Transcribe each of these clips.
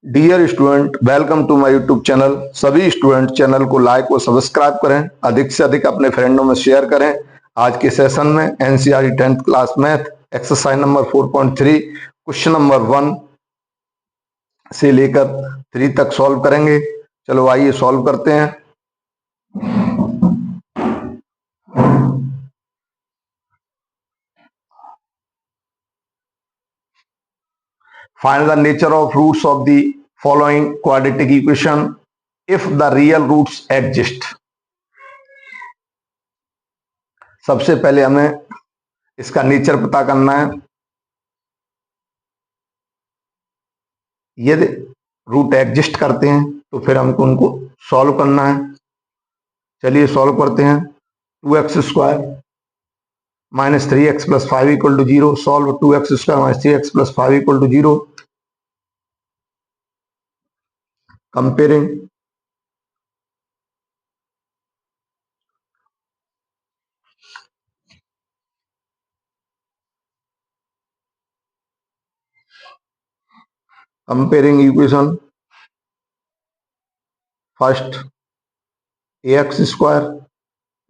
Dear student, welcome to my YouTube channel. सभी student channel को like और subscribe करें, अधिक से अधिक अपने फ्रेंडों में शेयर करें। आज के सेशन में NCERT 10th class math exercise number 4.3 question number 1 से लेकर 3 तक सॉल्व करेंगे। चलो आइए सॉल्व करते हैं। Find the nature of roots of the following quadratic equation if the real roots exist। सबसे पहले हमें इसका नेचर पता करना है। यदि रूट एग्जिस्ट करते हैं तो फिर हमको उनको सॉल्व करना है। चलिए सॉल्व करते हैं। 2x² minus 3x plus 5 equal to 0। Solve 2x² minus 3x plus 5 equal to 0। Comparing equation. First ax²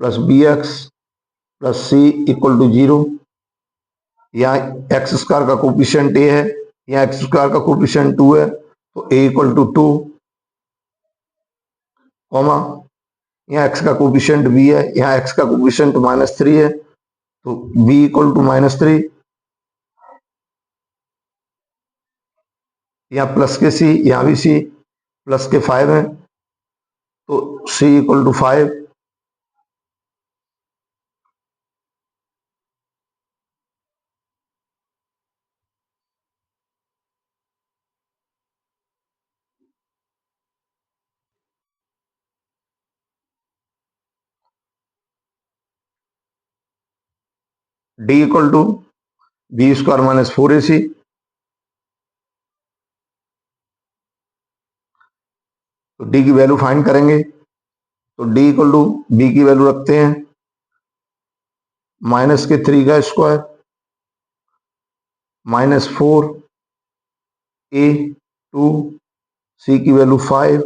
plus bx plus c equal to 0। यहाँ x² का कोफिशिएंट a है, यहाँ x² का कोफिशिएंट 2 है, तो a इक्वल टू 2, कॉमा यहाँ x का coefficient b है, यहाँ x का कोफिशिएंट -3 है, तो b इक्वल टू -3। यहाँ प्लस के c, यहाँ भी c प्लस के 5 है, तो c equal to 5। d equal to b² minus 4ac। तो d की वैल्यू फाइंड करेंगे, तो d इक्वल टू b की वैल्यू रखते हैं माइनस के 3 का स्क्वायर माइनस 4 a 2 c की वैल्यू 5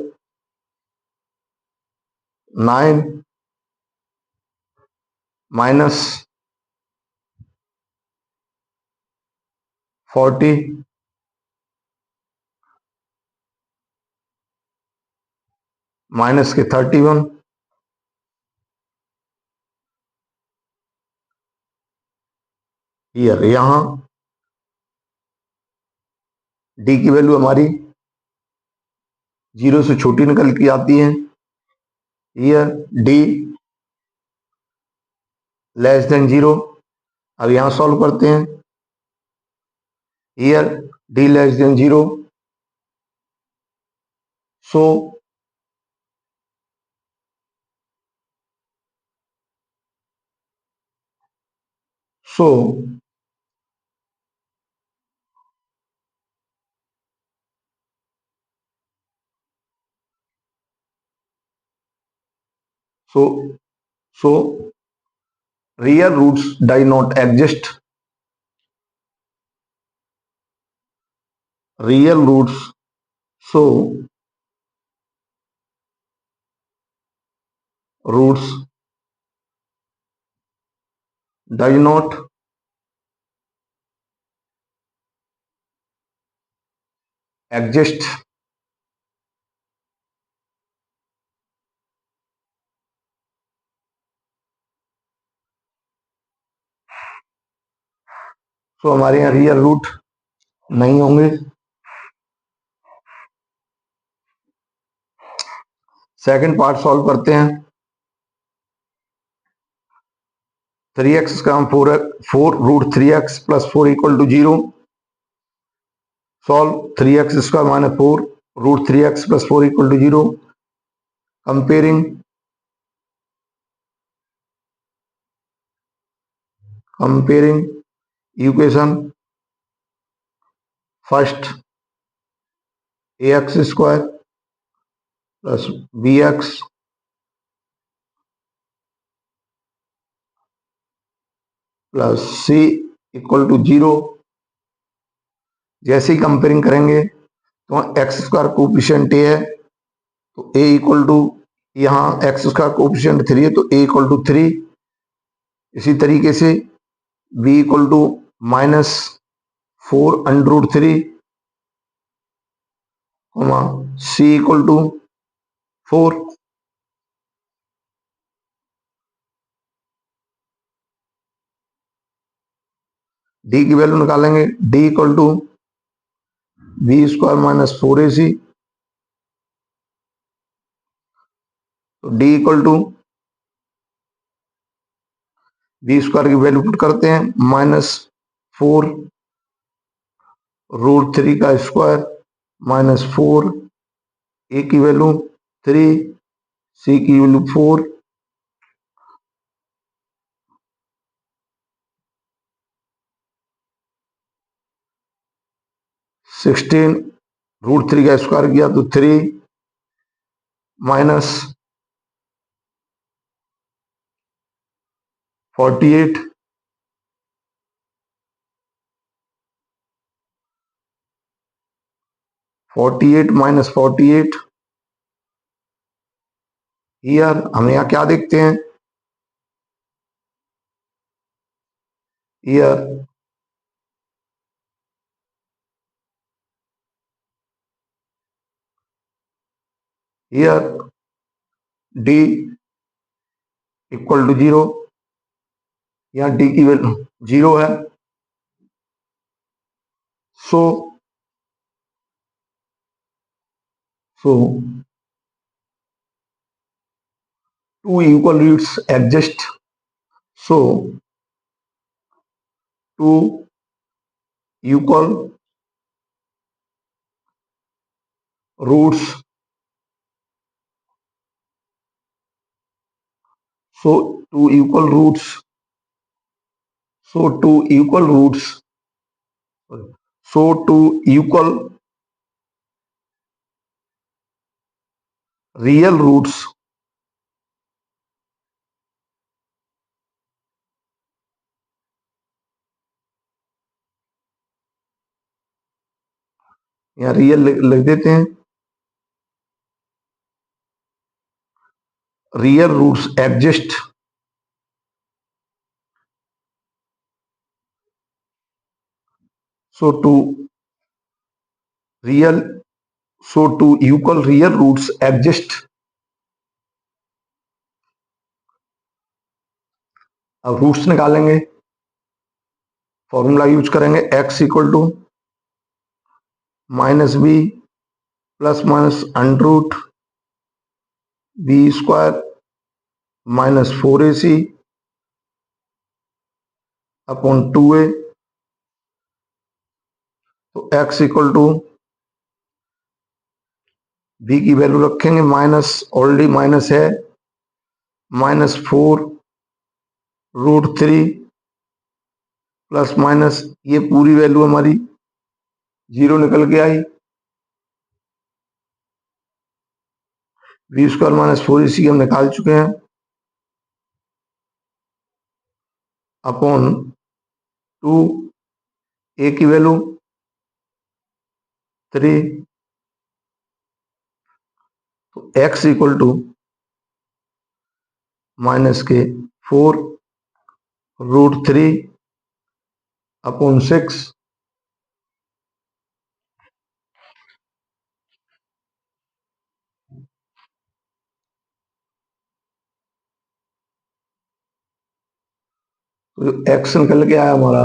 9 माइनस 40 माइनस के 31। यहां d की वैल्यू हमारी 0 से छोटी निकल के आती है। d less than 0। अब यहां सॉल्व करते हैं। d less than 0, so real roots does not exist। real roots, so roots does not exist। तो हमारे यहाँ रियल रूट नहीं होंगे। सेकंड पार्ट सॉल्व करते हैं। 3x का 4 root 3x plus 4 equal to 0। Solve 3x² minus 4 root 3x plus 4 equal to 0। Comparing equation. First ax² plus bx plus c equal to 0। जैसे ही comparing करेंगे तो एक्स स्क्वायर कोफिशिएंट ए है, तो ए equal to, यहाँ x square coefficient 3 है तो ए equal to 3। इसी तरीके से B equal to -4√3, C equal to 4। D की वैल्यू निकालेंगे, D equal to b² - 4ac, तो डी इक्वल टू b² की वैल्यू पुट करते हैं, -4√3 का स्क्वायर -4, ए की वैल्यू 3, सी की वैल्यू 4, (16)√3 का स्क्वायर किया तो 3 माइनस 48, 48 माइनस 48। ईयर हम यहाँ क्या देखते हैं, here here D equal to 0, यहाँ डी की वैल्यू 0 है। So so two equal roots exist, so two equal roots, so two equal roots, so two equal roots, so two equal real roots, यहाँ real लिख देते हैं, real roots exist, so two real, so two equal real roots exist। अब roots निकालेंगे, formula use करेंगे, x equal to -b +√b² -4ac upon 2a, तो x equal to b की value रखेंगे, माइनस ऑलरेडी माइनस है, -4√3 plus minus ये पूरी value हमारी 0 निकल के आई, b² - 4ac हम निकाल चुके हैं, अपॉन 2, ए की वैल्यू 3, तो x इक्वल टू -4√3 अपॉन 6, तो x निकल के आया हमारा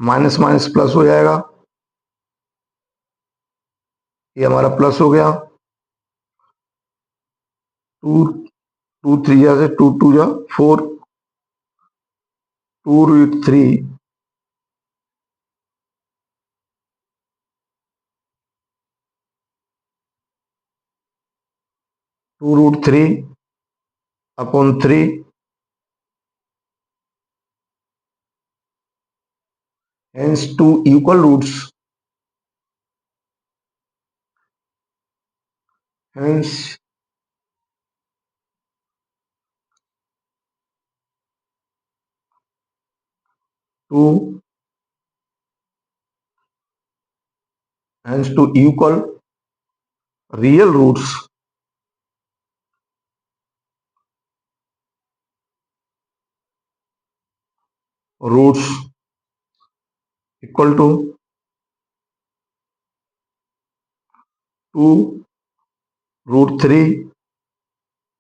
माइनस माइनस प्लस हो जाएगा, ये हमारा प्लस हो गया, 2 2 3 से 2 2 जा 4, 2√3 2√3 upon 3, hence two equal roots, hence two hence to equal real roots equal to 2 root 3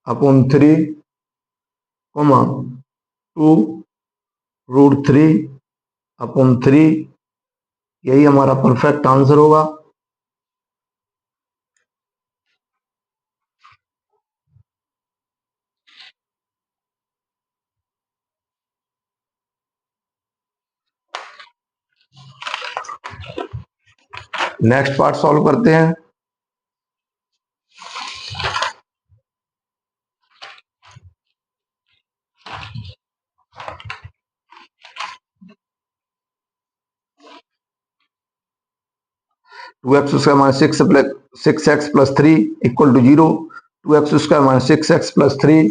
upon 3 comma 2 root 3 upon 3, यही हमारा परफेक्ट आंसर होगा। नेक्स्ट पार्ट सॉल्व करते हैं। Two x square minus six x plus 3 equal to 0। 2x square minus 6x plus 3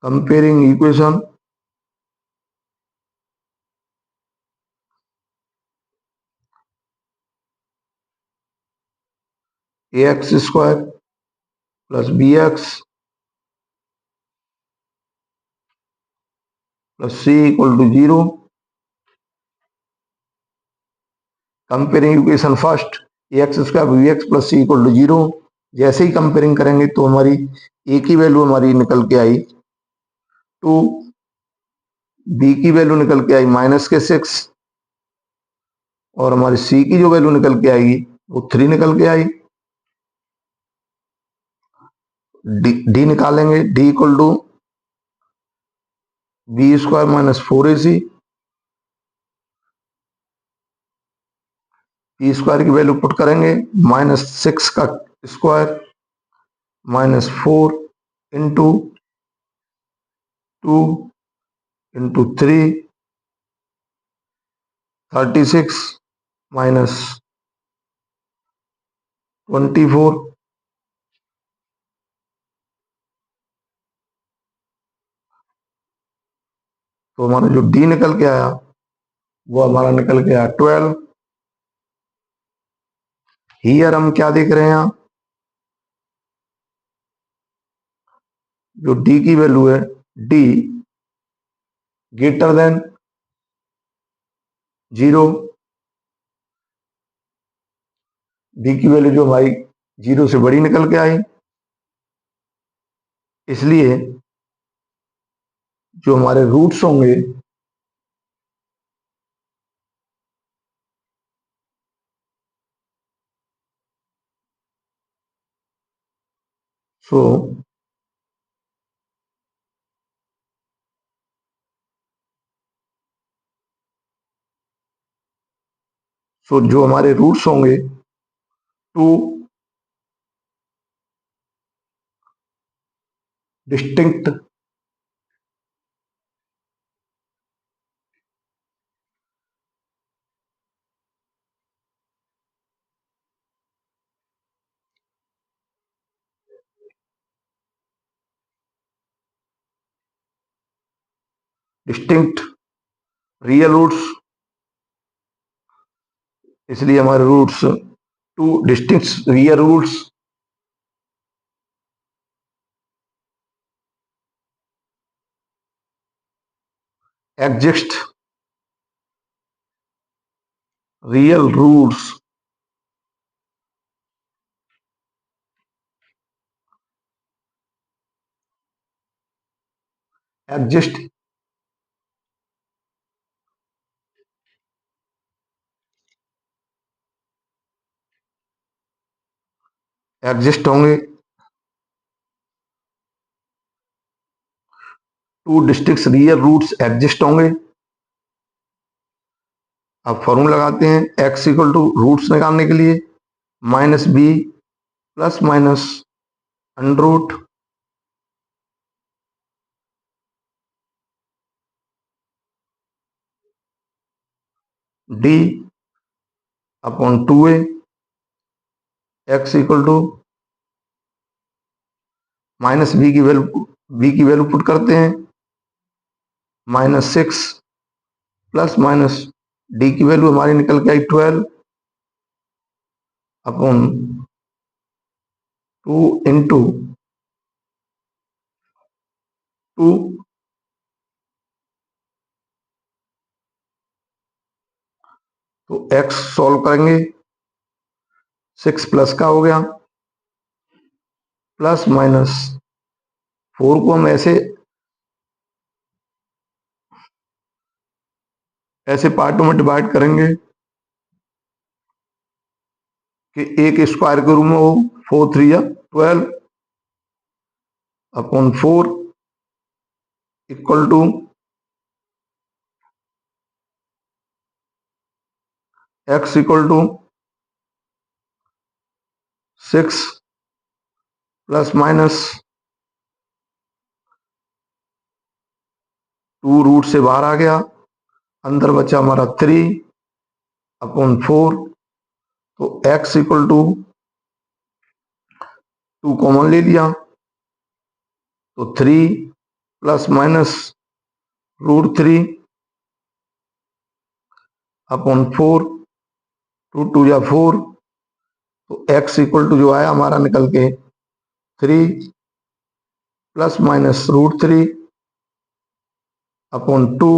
comparing equation ax square plus bx plus c equal to 0। Comparing equation first, ax square bx plus c equal to 0। जैसे ही comparing करेंगे तो हमारी a की value हमारी निकल के आई 2, b की value निकल के आई माइनस के 6 और हमारी c की जो वैल्यू निकल के आएगी वो 3 निकल के आई। डी निकालेंगे, D equal to B square minus 4ac, P square की वैल्यू पुट करेंगे माइनस 6 का square minus 4 into 2 into 3 36 minus 24। तो हमारा जो डी निकल के आया वो हमारा निकल के आया 12। हियर हम क्या देख रहे हैं यहाँ, जो डी की वैल्यू है डी ग्रेटर देन 0, डी की वैल्यू जो हमारी 0 से बड़ी निकल के आई, इसलिए जो हमारे रूट्स होंगे सो जो हमारे रूट्स होंगे 2 डिस्टिंक्ट रियल रूट्स, इसलिए हमारे roots 2 distinct real roots exist real roots exist होंगे 2 डिस्टिंक्ट रियल रूट्स एग्जिस्ट होंगे। अब फॉर्मूला लगाते हैं, x इक्वल टू रूट्स निकालने के लिए minus B plus minus under root D upon 2a, x equal to minus B की value put करते हैं, -6 प्लस माइनस डी की वैल्यू हमारी निकल के आई 12 अपॉन 2 इंटू 2। तो x सॉल्व करेंगे, 6 प्लस का हो गया, प्लस माइनस 4 को हम ऐसे पार्टों में डिवाइड करेंगे कि एक स्क्वायर के रूप में हो, 4 3 या 12 upon 4 equal to x equal to 6 plus minus 2 root से बाहर आ गया, अंदर बचा हमारा 3 अपॉन 4। तो x इक्वल टू 2 कॉमन ले लिया, तो 3 प्लस माइनस √3 अपॉन 4, 2 2 या 4। तो x इक्वल टू जो आया हमारा निकल के 3 प्लस माइनस √3 अपॉन 2।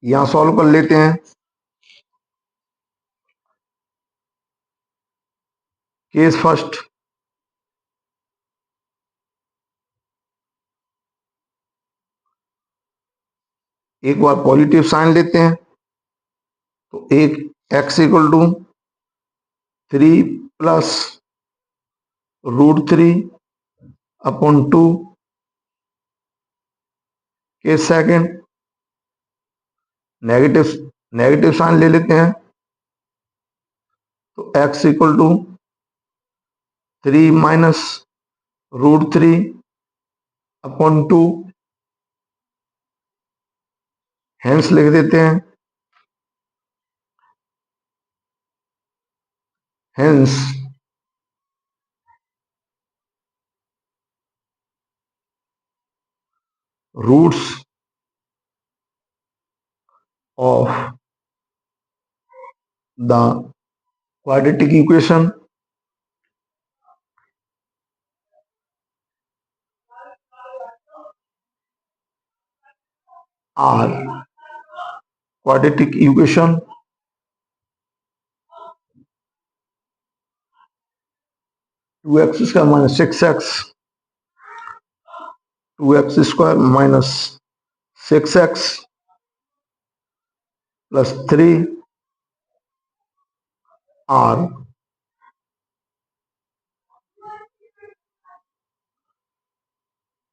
यहां सॉल्व कर लेते हैं। केस फर्स्ट, एक बार पॉजिटिव साइन लेते हैं, तो एक x equal to 3 plus √3 upon 2। Case second, negative negative sign ले लेते हैं, तो x equal to 3 minus √3 upon 2। Hence लिख देते हैं, hence roots of the quadratic equation are quadratic equation 2x square minus 6x, 2x square minus 6x plus 3 are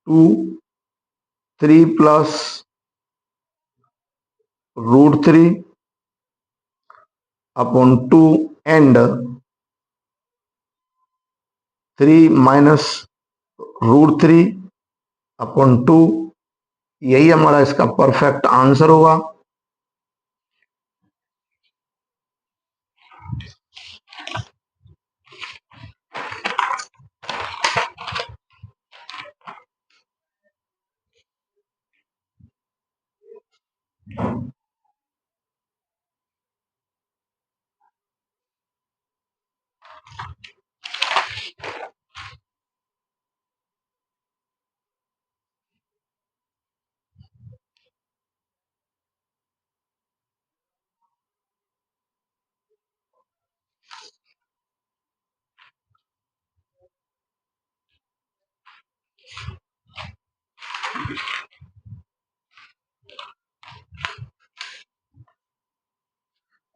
2 3 plus √3 upon 2 and 3 minus √3 upon 2। यही हमारा इसका परफेक्ट आंसर होगा।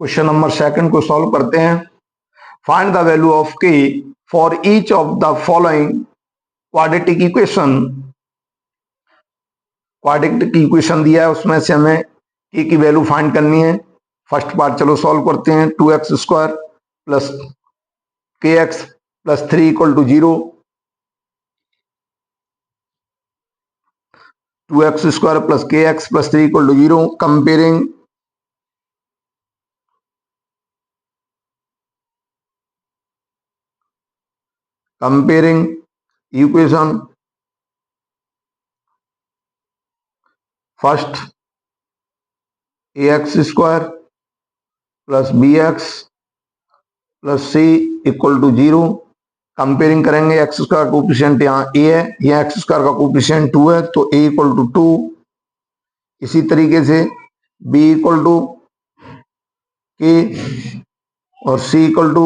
Question number second को solve करते हैं। Find the value of k for each of the following quadratic equation. Quadratic equation दिया है, उसमें से हमें k की वैल्यू फाइंड करनी है। फर्स्ट पार्ट चलो सॉल्व करते हैं। 2x square plus K X plus 3 equal to 0, 2x square plus K X plus 3 equal to 0, comparing equation first A X square plus B X plus C equal to 0। Comparing करेंगे, X square का coefficient यहाँ A है, यहाँ x square का coefficient 2 है, तो ए equal to 2। इसी तरीके से बी इक्वल टू के और C equal to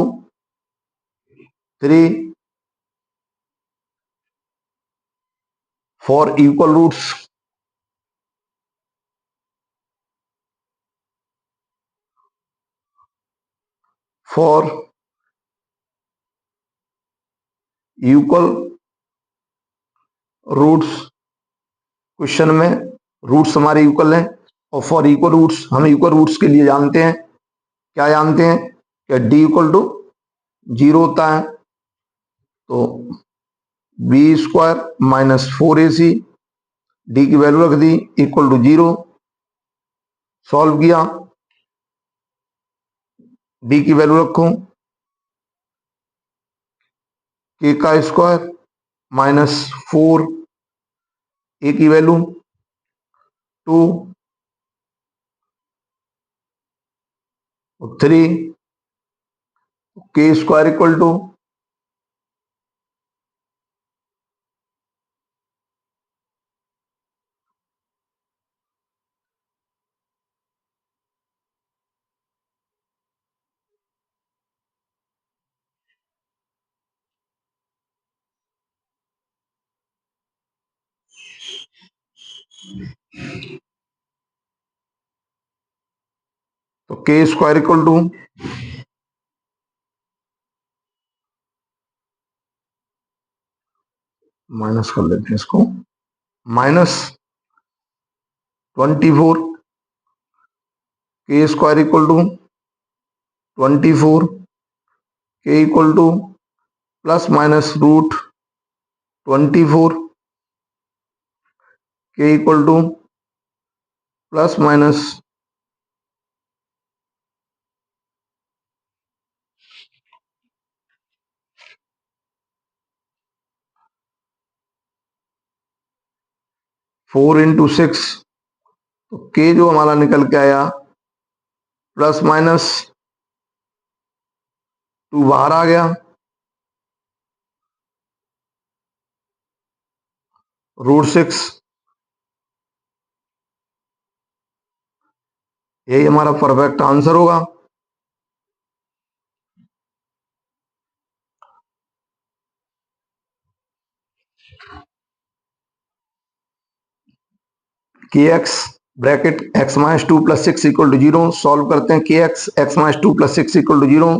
3 for equal roots. For equal roots, question में रूट्स हमारे इक्वल हैं, और फॉर इक्वल रूट्स, हम इक्वल रूट्स के लिए जानते हैं, क्या जानते हैं कि डी इक्वल टू 0 होता है। तो B square minus 4ac, D की वैल्यू रख दी इक्वल टू 0, सॉल्व किया, डी की वैल्यू रखूं के का स्क्वायर माइनस 4, ए की वैल्यू 2, 3, के स्क्वायर इक्वल टू तो के स्क्वायर इक्वल टू माइनस कर लेते हैं इसको, माइनस 24, के square equal to 24, k equal to plus minus root 24, k equal to plus minus 4 into 6, तो के जो हमारा निकल के आया प्लस माइनस 2 बाहर आ गया, रूट 6, यही हमारा परफेक्ट आंसर होगा। K x bracket x minus 2 plus 6 equal to 0, solve करते हैं, k x x minus 2 plus 6 equal to 0,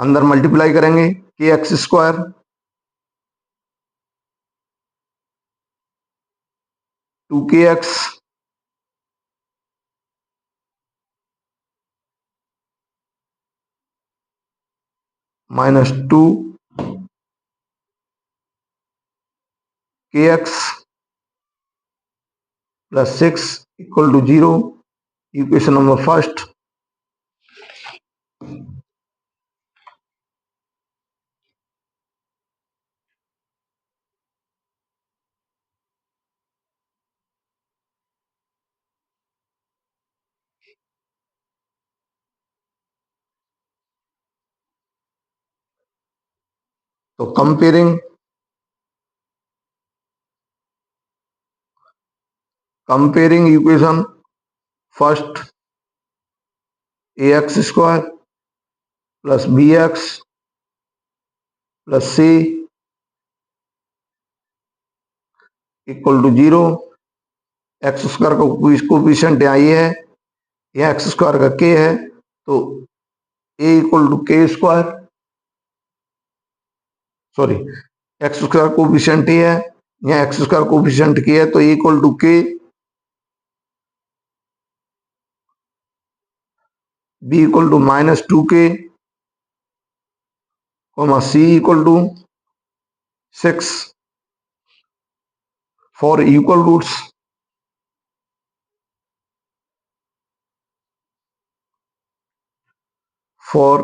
अंदर मल्टीप्लाई करेंगे, के x square 2 K x minus 2 K X plus 6 equal to 0, equation number first. तो comparing equation first A X square plus B X plus C equal to 0, X square का coefficient यहाँ ये है, यहाँ x square का के है, तो ए इक्वल टू के square, sorry x square coefficient ये है, यहाँ एक्स स्क्वायर कोफिशिएंट के है, तो ए इक्वल टू के, बी इक्वल टू माइनस 2 के C equal to 6 for equal roots. For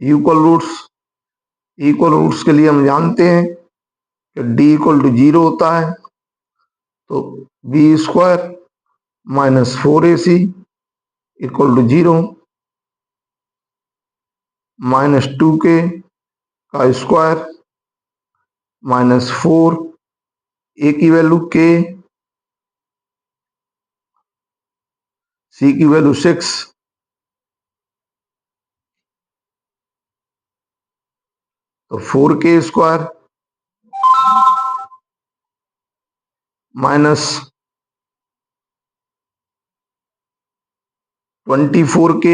equal roots के लिए हम जानते हैं कि d इक्वल टू 0 होता है, तो b square minus 4ac equal to 0 minus 2k का स्क्वायर माइनस 4, a की वैल्यू k, c की वैल्यू 6, तो 4k square minus 24k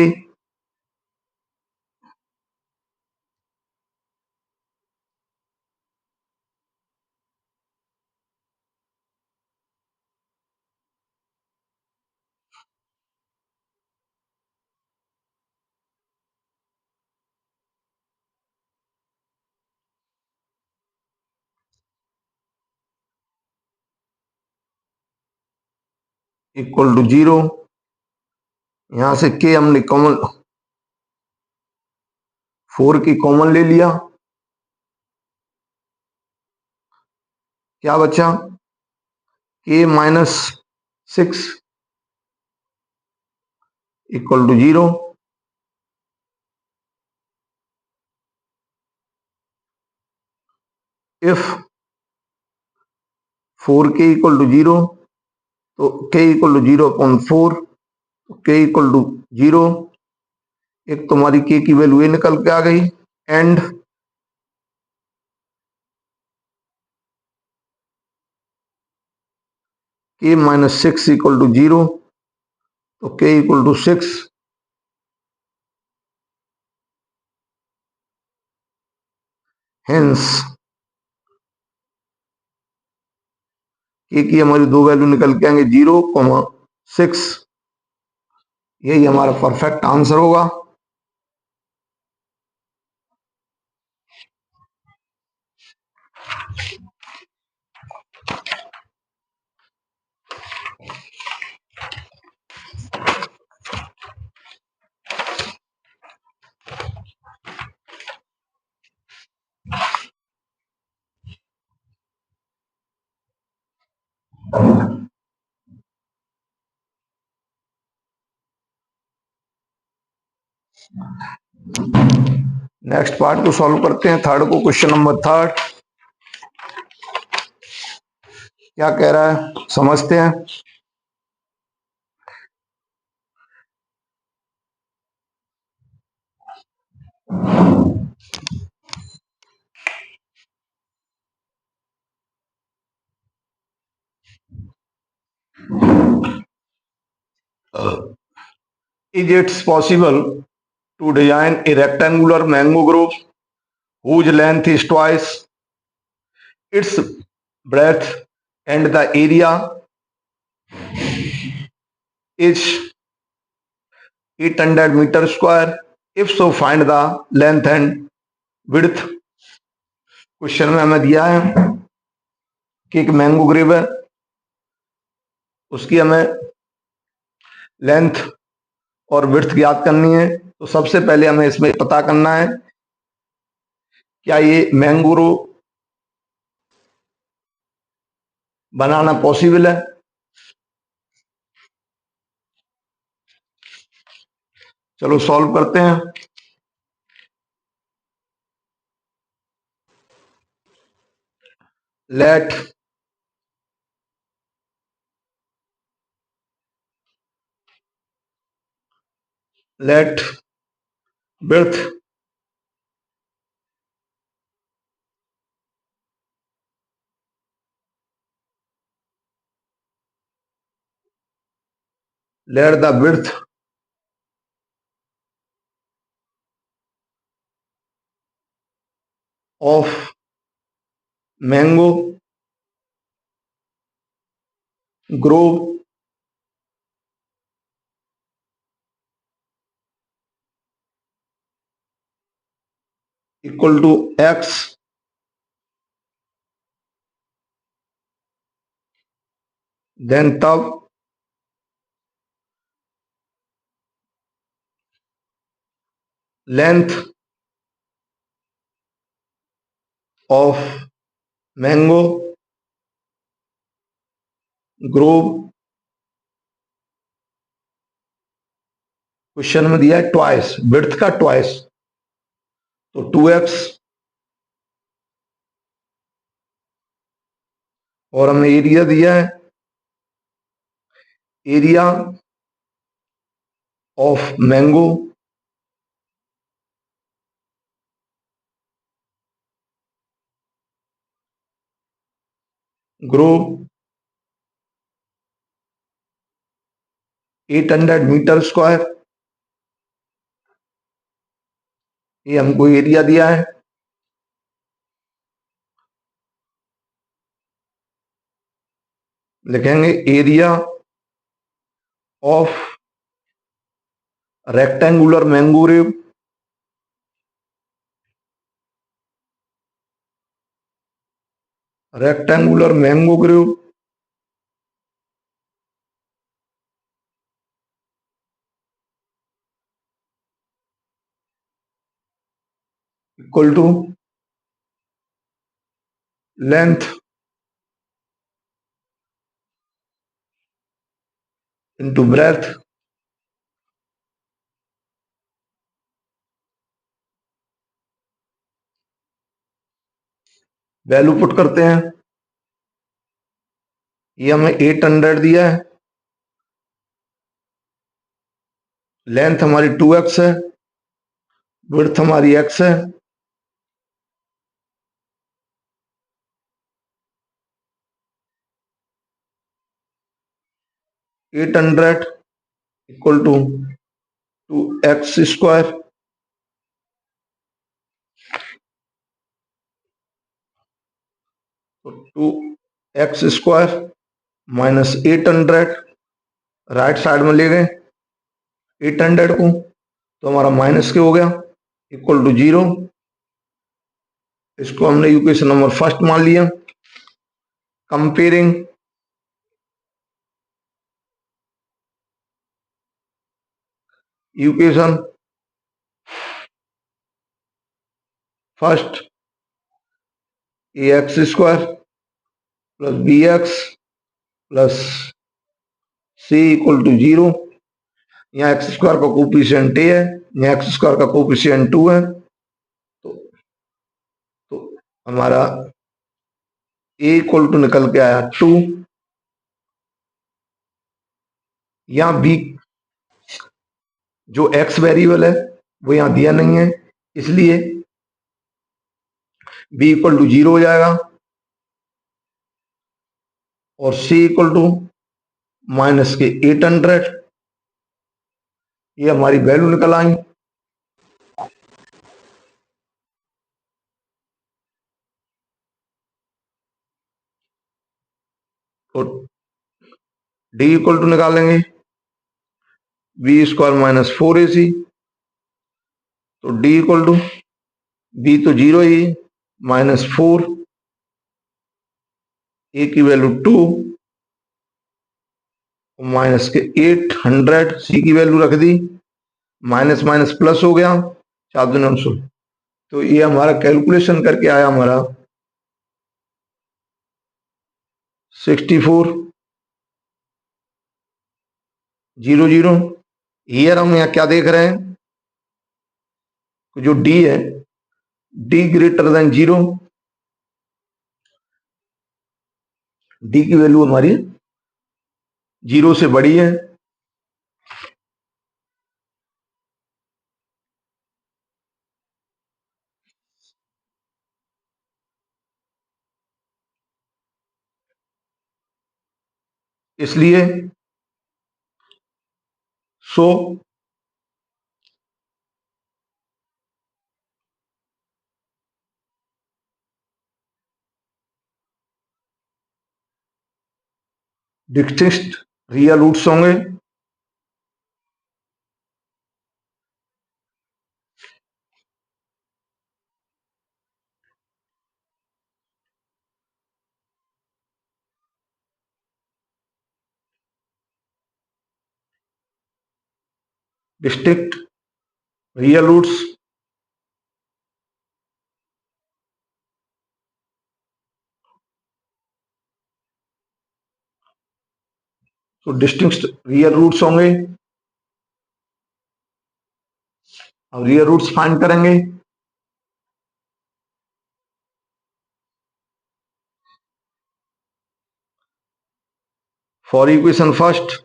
equal to 0। यहां से k हमने कॉमन 4 की कॉमन ले लिया, क्या बचा k minus 6 equal to 0। If 4k equal to 0, तो k इक्वल टू 0 अपॉन 4, तो k इक्वल टू 0। एक तुम्हारी k की वैल्यू ये निकल के आ गई, and k minus 6 equal to 0, तो k equal to 6। Hence k की हमारी दो वैल्यू निकल के आएंगे 0,6। यही हमारा परफेक्ट आंसर होगा। नेक्स्ट पार्ट को सॉल्व करते हैं, थर्ड को। क्वेश्चन नंबर थर्ड क्या कह रहा है समझते हैं। Is it possible to design a rectangular mango grove whose length is twice its breadth and the area is 800 meter square? If so, find the length and width. Question में हमें दिया है कि एक मैंगो ग्रेव है, उसकी हमें length और विड्थ ज्ञात करनी है। तो सबसे पहले हमें इसमें पता करना है क्या ये मैंगो ग्रोव बनाना पॉसिबल है। चलो सॉल्व करते हैं। Let let width let the width of mango grove equal to X then तब length of mango grove, question में दिया है ट्वाइस, विड्थ का ट्वाइस, तो 2x, और हमें एरिया दिया है, area of mango grove 800 metre square, ये हमको एरिया दिया है। लिखेंगे area of rectangular mango grove, rectangular mango grove equal to length into breadth, value put करते हैं। ये हमें 800 दिया है, लेंथ हमारी 2x है, विड्थ हमारी x है, eight hundred equal to 2x², तो 2x² माइनस 800, राइट साइड में ले गए 800 को, तो हमारा माइनस के हो गया, इक्वल टू 0। इसको हमने इक्वेशन नंबर फर्स्ट मान लिया। Comparing equation first, ax² plus bx plus c equal to 0। यहाँ x² का कोफिशिएंट a है, यहाँ x² का कोफिशिएंट 2 है, तो हमारा a इक्वल टू निकल के आया 2। यहाँ b जो x वेरिएबल है वो यहाँ दिया नहीं है, इसलिए b इक्वल टू 0 हो जाएगा, और c इक्वल टू माइनस के 800, ये हमारी वैल्यू निकल आई। तो d इक्वल टू निकालेंगे b² माइनस 4ac, तो d इक्वल टू b तो 0 ही, माइनस 4, a की वैल्यू 2, माइनस के 800, c की वैल्यू रख दी, माइनस माइनस प्लस हो गया, 4×9 तो ये हमारा कैलकुलेशन करके आया हमारा 64,000। हियर हम यहाँ क्या देख रहे हैं, जो d है, d ग्रेटर देन 0, d की वैल्यू हमारी 0 से बड़ी है, इसलिए सो डिस्टिंक्ट रियल रूट्स होंगे, डिस्टिंक्ट रियल रूट्स, तो डिस्टिंक्ट रियल रूट्स होंगे। अब रियल रूट्स फाइंड करेंगे। For equation first,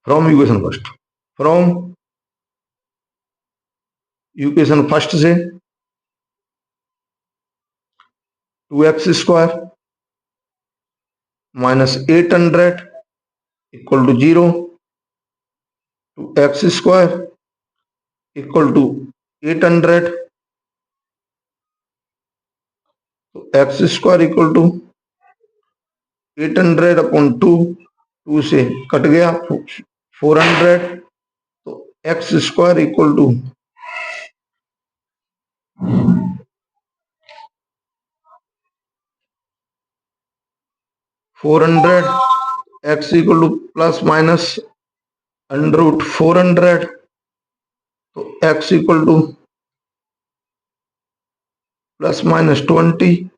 from equation first, from equation first से 2x² minus 800 equal to 0, 2x² equal to 800, तो x² इक्वल टू 800/2, 2 से cut गया 400, तो x² equal to 400, x equal to plus minus √400, तो x equal to plus minus 20,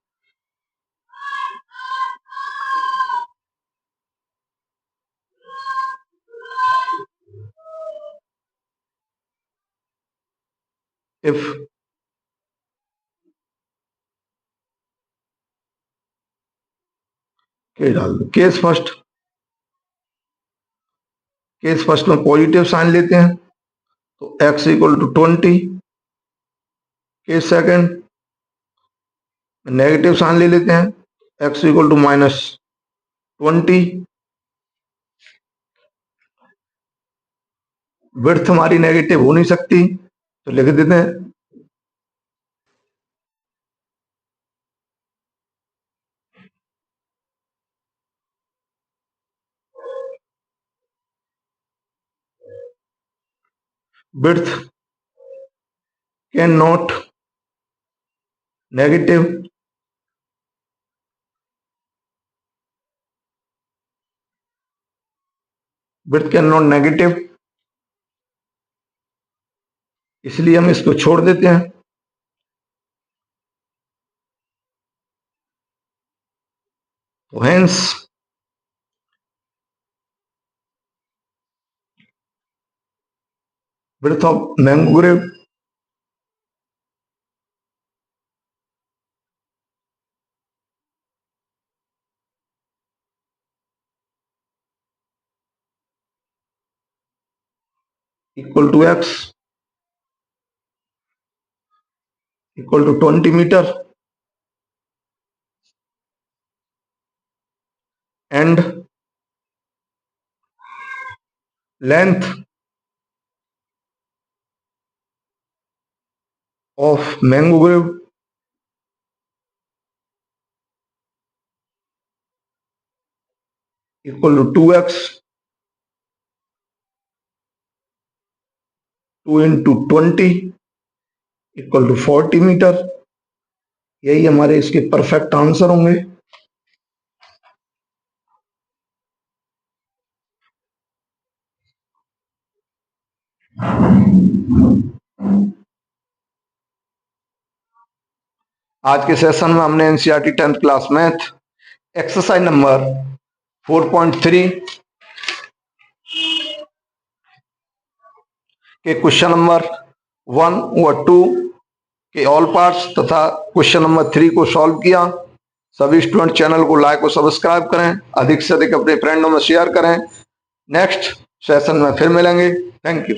if के डाल दो। Case first में पॉजिटिव साइन लेते हैं, तो x equal to 20। Case second negative sign ले लेते हैं, x इक्वल टू -20। विड्थ हमारी नेगेटिव हो नहीं सकती, तो लिख देते हैं width cannot negative, width cannot negative, इसलिए हम इसको छोड़ देते हैं। तो hence width of mango grove equal to x equal to 20 metre and length of mango grove equal to 2x, 2 into 20 equal to 40 metre. यही हमारे इसके परफेक्ट आंसर होंगे। आज के सेशन में हमने NCERT 10th class math exercise number 4.3 के question number 1 और 2 के ऑल पार्ट्स तथा क्वेश्चन नंबर 3 को सॉल्व किया। सभी स्टूडेंट चैनल को लाइक और सब्सक्राइब करें, अधिक से अधिक अपने फ्रेंडों में शेयर करें। नेक्स्ट सेशन में फिर मिलेंगे। Thank you.